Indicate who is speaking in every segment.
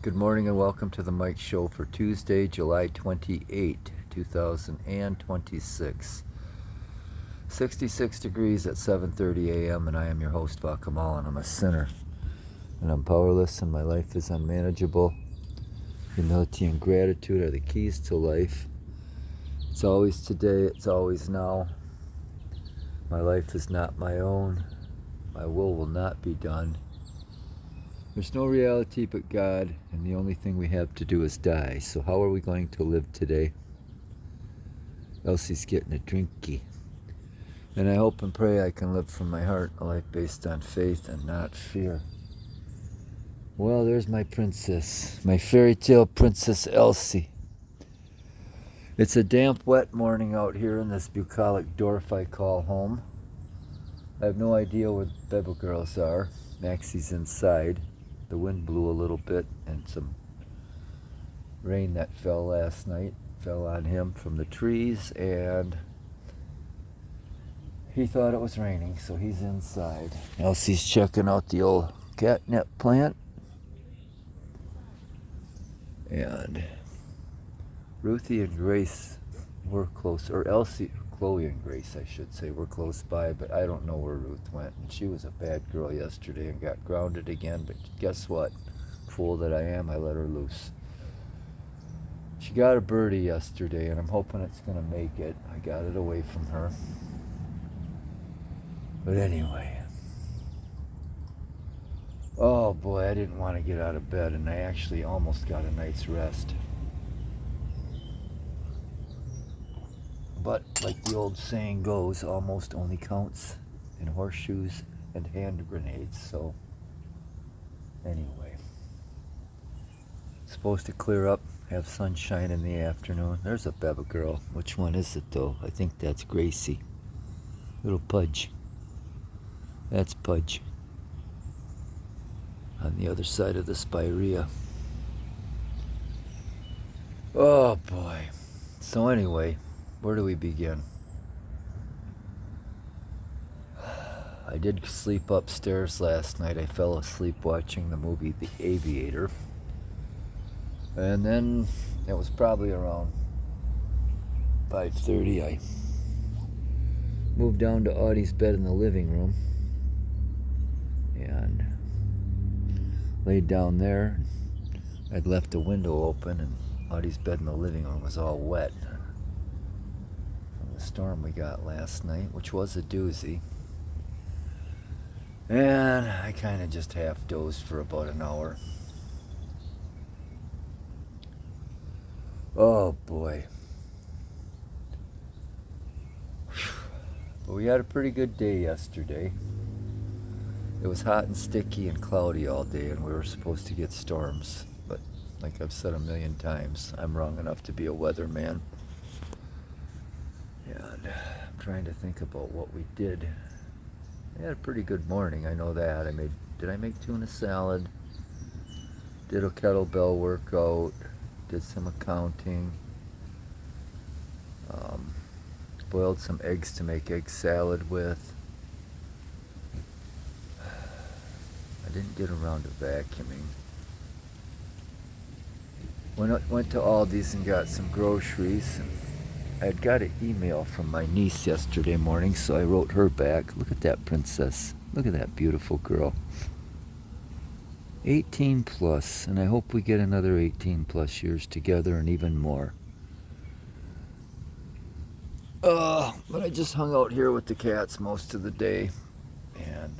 Speaker 1: Good morning and welcome to the Mike Show for Tuesday, July 28, 2026. 66 degrees at 7:30 a.m. and I am your host, Vakamal, and I'm a sinner. And I'm powerless and my life is unmanageable. Humility and gratitude are the keys to life. It's always today, it's always now. My life is not my own. My will not be done. There's no reality but God, and the only thing we have to do is die. So how are we going to live today? Elsie's getting a drinky. And I hope and pray I can live from my heart a life based on faith and not fear. Well, there's my princess, my fairy tale princess Elsie. It's a damp, wet morning out here in this bucolic dwarf I call home. I have no idea where the Bebel girls are. Maxie's inside. The wind blew a little bit, and some rain that fell last night fell on him from the trees, and he thought it was raining, so he's inside. Elsie's checking out the old catnip plant, and Ruthie and Grace were close, or Chloe and Grace, I should say, were close by, but I don't know where Ruth went. And she was a bad girl yesterday and got grounded again, but guess what? Fool that I am, I let her loose. She got a birdie yesterday, and I'm hoping it's going to make it. I got it away from her. But anyway. Oh boy, I didn't want to get out of bed, and I actually almost got a night's rest. But like the old saying goes, almost only counts in horseshoes and hand grenades. So anyway, supposed to clear up, have sunshine in the afternoon. There's a Beba girl. Which one is it though? I think that's Gracie. Little Pudge. That's Pudge. On the other side of the Spirea. Oh boy. So anyway, where do we begin? I did sleep upstairs last night. I fell asleep watching the movie The Aviator. And then it was probably around 5:30. I moved down to Audie's bed in the living room and laid down there. I'd left the window open, and Audie's bed in the living room was all wet from the storm we got last night, which was a doozy. And I kind of just half dozed for about an hour. Oh boy. But we had a pretty good day yesterday. It was hot and sticky and cloudy all day, and we were supposed to get storms. But like I've said a million times, I'm wrong enough to be a weatherman. And I'm trying to think about what we did. I had a pretty good morning, I know that. Did I make tuna salad? Did a kettlebell workout. Did some accounting. Boiled some eggs to make egg salad with. I didn't get around to vacuuming. Went to Aldi's and got some groceries. And I'd got an email from my niece yesterday morning, so I wrote her back. Look at that princess. Look at that beautiful girl. 18 plus, and I hope we get another 18 plus years together and even more. But I just hung out here with the cats most of the day, and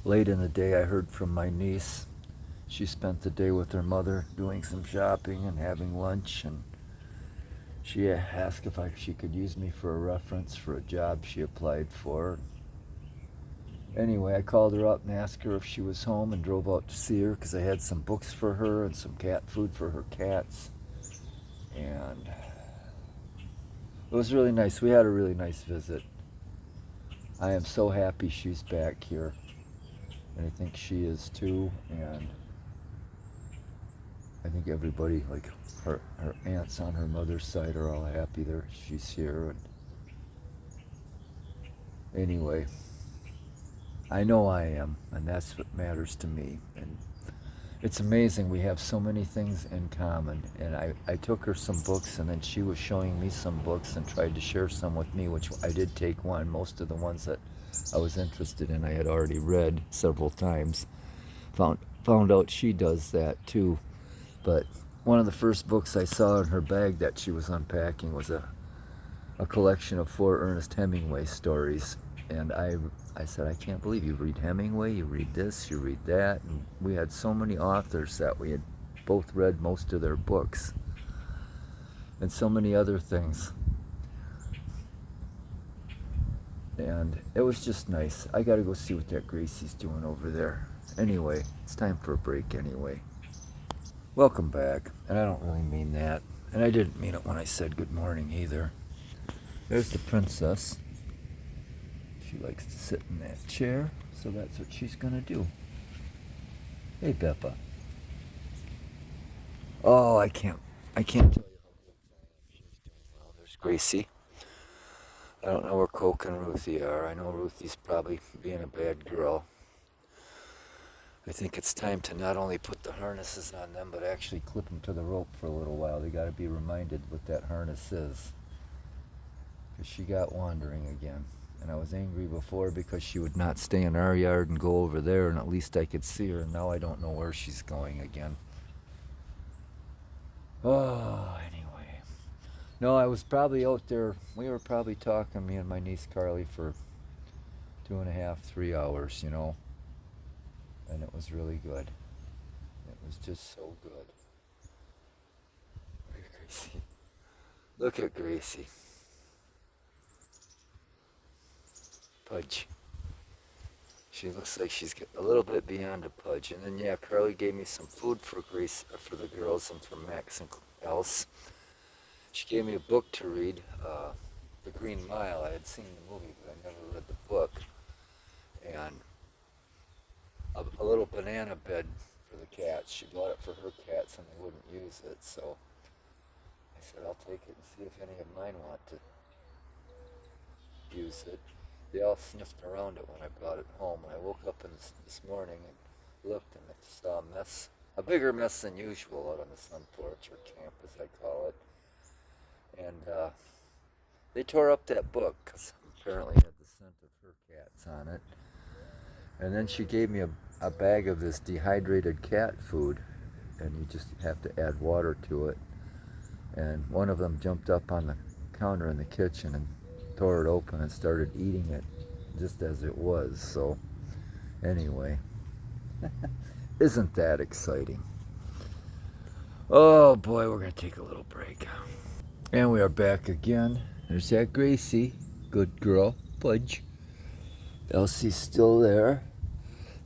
Speaker 1: late in the day I heard from my niece. She spent the day with her mother doing some shopping and having lunch, and she asked if she could use me for a reference for a job she applied for. Anyway, I called her up and asked her if she was home and drove out to see her because I had some books for her and some cat food for her cats. And it was really nice. We had a really nice visit. I am so happy she's back here. And I think she is too. And I think everybody, like her aunts on her mother's side, are all happy she's here. And anyway, I know I am, and that's what matters to me. And It's amazing we have so many things in common. And I took her some books, and then she was showing me some books and tried to share some with me, which I did take one. Most of the ones that I was interested in I had already read several times. Found out she does that too. But one of the first books I saw in her bag that she was unpacking was a collection of 4 Ernest Hemingway stories. And I said, I can't believe you read Hemingway, you read this, you read that. And we had so many authors that we had both read most of their books. And so many other things. And it was just nice. I gotta go see what that Gracie's doing over there. Anyway, it's time for a break anyway. Welcome back. And I don't really mean that. And I didn't mean it when I said good morning either. There's the princess. She likes to sit in that chair, so that's what she's gonna do. Hey, Beppa. Oh, I can't tell you how good she's doing well. There's Gracie. I don't know where Coke and Ruthie are. I know Ruthie's probably being a bad girl. I think it's time to not only put the harnesses on them, but actually clip them to the rope for a little while. They got to be reminded what that harness is. Because she got wandering again. And I was angry before because she would not stay in our yard and go over there, and at least I could see her. And now I don't know where she's going again. Oh, anyway. No, I was probably out there. We were probably talking, me and my niece Carly, for 2.5, 3 hours, And it was really good. It was just so good. Look at Gracie. Look at Gracie. Pudge. She looks like she's a little bit beyond a pudge. And then, yeah, Carly gave me some food for for the girls and for Max and Else. She gave me a book to read, The Green Mile. I had seen the movie, but I never read the book. And a little banana bed for the cats. She bought it for her cats, and they wouldn't use it. So I said, I'll take it and see if any of mine want to use it. They all sniffed around it when I brought it home. And I woke up this morning and looked, and I saw a bigger mess than usual out on the sun porch, or camp as I call it. And they tore up that book because apparently it had the scent of her cats on it. And then she gave me a bag of this dehydrated cat food, and you just have to add water to it. And one of them jumped up on the counter in the kitchen and tore it open and started eating it just as it was. So anyway, isn't that exciting? Oh boy, we're gonna take a little break. And we are back again. There's that Gracie, good girl, Pudge. Elsie's still there.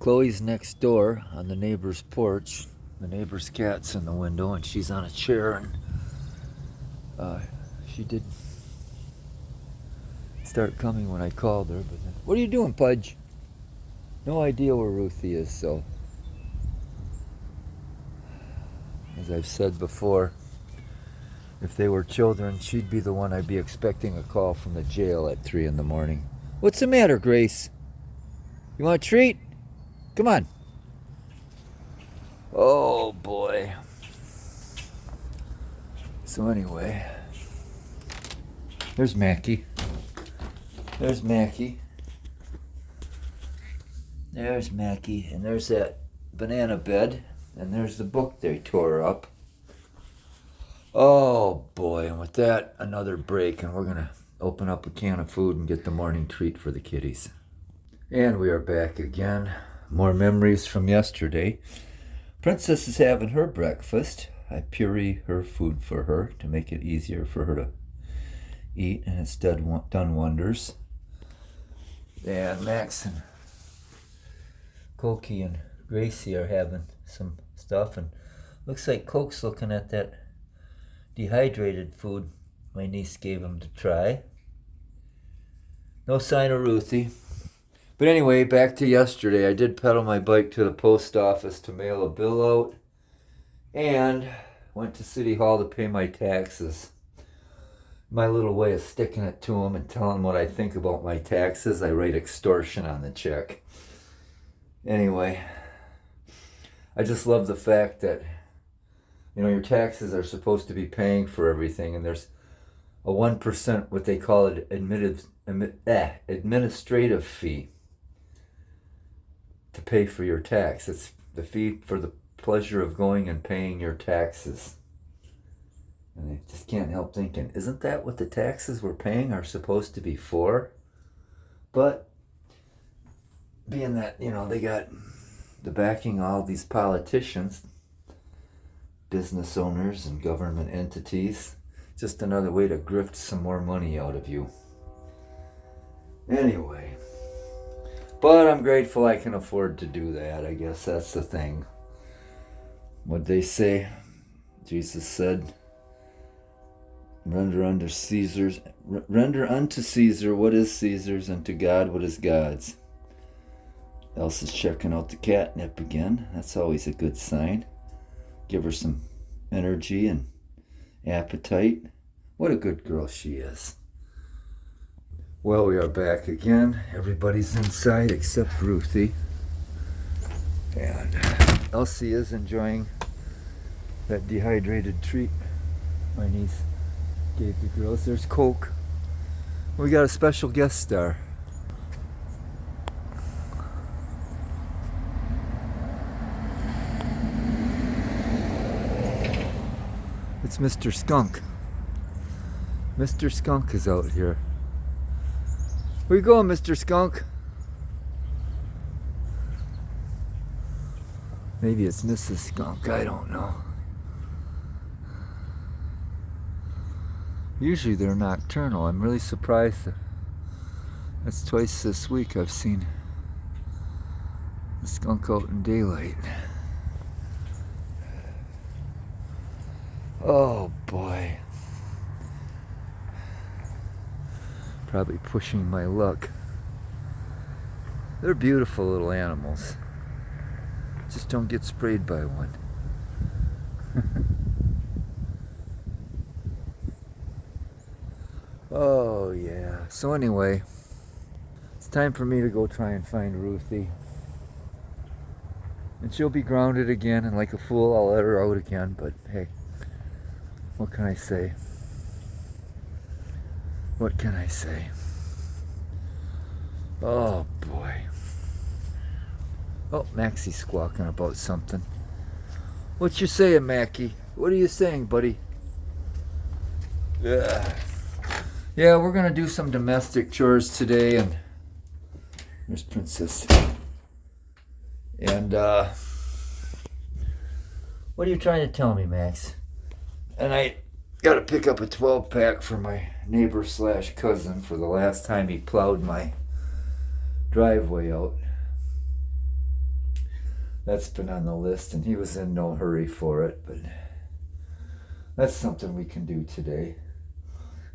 Speaker 1: Chloe's next door on the neighbor's porch. The neighbor's cat's in the window, and she's on a chair, and she did start coming when I called her. But then, what are you doing, Pudge? No idea where Ruthie is, so as I've said before, if they were children, she'd be the one I'd be expecting a call from the jail at 3 in the morning. What's the matter, Grace? You want a treat? Come on. Oh boy. So anyway, there's Mackie. There's Mackie. There's Mackie. And there's that banana bed. And there's the book they tore up. Oh boy, and with that, another break, and we're going to open up a can of food and get the morning treat for the kitties. And we are back again. More memories from yesterday. Princess is having her breakfast. I puree her food for her to make it easier for her to eat, and it's done wonders. And Max and Cokie and Gracie are having some stuff, and looks like Coke's looking at that dehydrated food my niece gave him to try. No sign of Ruthie. But anyway, back to yesterday. I did pedal my bike to the post office to mail a bill out, and went to City Hall to pay my taxes. My little way of sticking it to them and telling them what I think about my taxes, I write extortion on the check. Anyway, I just love the fact that, your taxes are supposed to be paying for everything, and there's a 1%, what they call it, administrative fee to pay for your tax. It's the fee for the pleasure of going and paying your taxes. And I just can't help thinking, isn't that what the taxes we're paying are supposed to be for? But being that, they got the backing of all these politicians, business owners and government entities, just another way to grift some more money out of you. Anyway, but I'm grateful I can afford to do that. I guess that's the thing. What'd they say? Jesus said, render unto Caesar what is Caesar's, and to God what is God's. Elsa's checking out the catnip again. That's always a good sign. Give her some energy and appetite. What a good girl she is. Well, we are back again. Everybody's inside except Ruthie. And Elsie is enjoying that dehydrated treat my niece gave the girls. There's Coke. We got a special guest star. It's Mr. Skunk. Mr. Skunk is out here. Where you going, Mr. Skunk? Maybe it's Mrs. Skunk, I don't know. Usually they're nocturnal. I'm really surprised that that's twice this week I've seen the skunk out in daylight. Oh boy. Probably pushing my luck. They're beautiful little animals. Just don't get sprayed by one. Oh yeah. So anyway, it's time for me to go try and find Ruthie. And she'll be grounded again, and like a fool I'll let her out again, but hey, what can I say? What can I say? Oh boy. Oh, Maxie's squawking about something. What you saying, Mackie? What are you saying, buddy? Yeah, we're gonna do some domestic chores today, and there's Princess. And what are you trying to tell me, Max? And I got to pick up a 12-pack for my neighbor/cousin for the last time he plowed my driveway out. That's been on the list, and he was in no hurry for it, but that's something we can do today.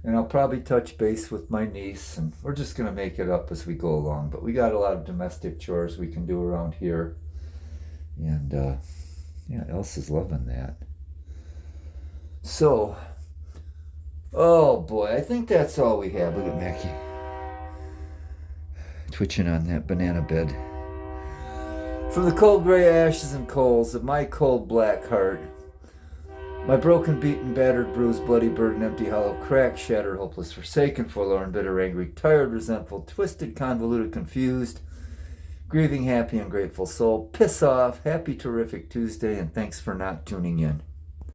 Speaker 1: And I'll probably touch base with my niece, and we're just going to make it up as we go along. But we got a lot of domestic chores we can do around here. And, Elsa's loving that. So, oh boy, I think that's all we have. Look at Mackie twitching on that banana bed. From the cold gray ashes and coals of my cold black heart, my broken, beaten, battered, bruised, bloody, burdened, empty, hollow, cracked, shattered, hopeless, forsaken, forlorn, bitter, angry, tired, resentful, twisted, convoluted, confused, grieving, happy, ungrateful soul, piss off, happy, terrific Tuesday, and thanks for not tuning in.